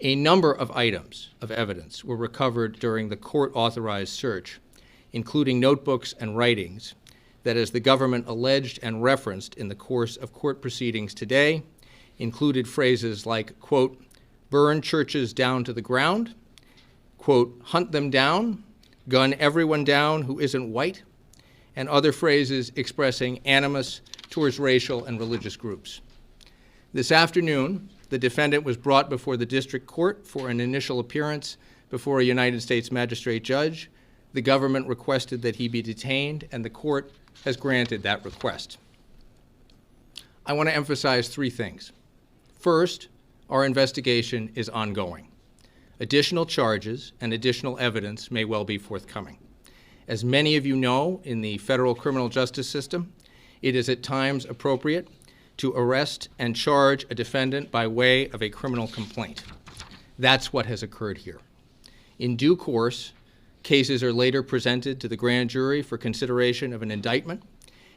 A number of items of evidence were recovered during the court-authorized search, including notebooks and writings that, as the government alleged and referenced in the course of court proceedings today, included phrases like, quote, burn churches down to the ground, quote, hunt them down, gun everyone down who isn't white, and other phrases expressing animus towards racial and religious groups. This afternoon, the defendant was brought before the district court for an initial appearance before a United States magistrate judge. The government requested that he be detained, and the court has granted that request. I want to emphasize three things. First, our investigation is ongoing. Additional charges and additional evidence may well be forthcoming. As many of you know, in the federal criminal justice system, it is at times appropriate to arrest and charge a defendant by way of a criminal complaint. That's what has occurred here. In due course, cases are later presented to the grand jury for consideration of an indictment,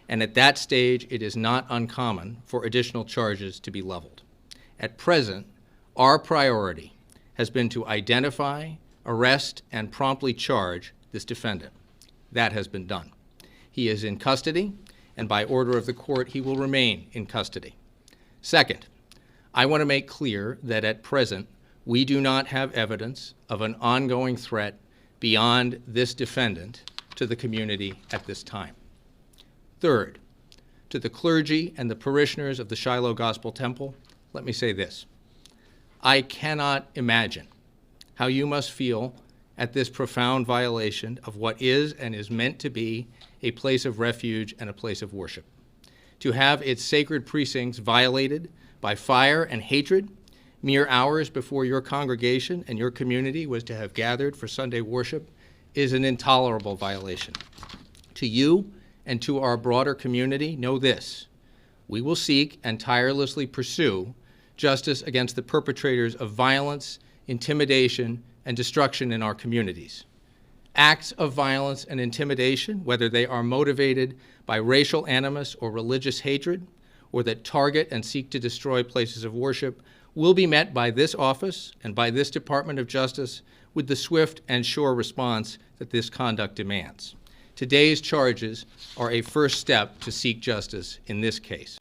and at that stage, it is not uncommon for additional charges to be leveled. At present, our priority has been to identify, arrest, and promptly charge this defendant. That has been done. He is in custody, and by order of the court, he will remain in custody. Second, I want to make clear that at present, we do not have evidence of an ongoing threat beyond this defendant to the community at this time. Third, to the clergy and the parishioners of the Shiloh Gospel Temple, let me say this. I cannot imagine how you must feel at this profound violation of what is and is meant to be a place of refuge and a place of worship. To have its sacred precincts violated by fire and hatred mere hours before your congregation and your community was to have gathered for Sunday worship is an intolerable violation. To you and to our broader community, know this: we will seek and tirelessly pursue justice against the perpetrators of violence, intimidation, and destruction in our communities. Acts of violence and intimidation, whether they are motivated by racial animus or religious hatred, or that target and seek to destroy places of worship, will be met by this office and by this Department of Justice with the swift and sure response that this conduct demands. Today's charges are a first step to seek justice in this case.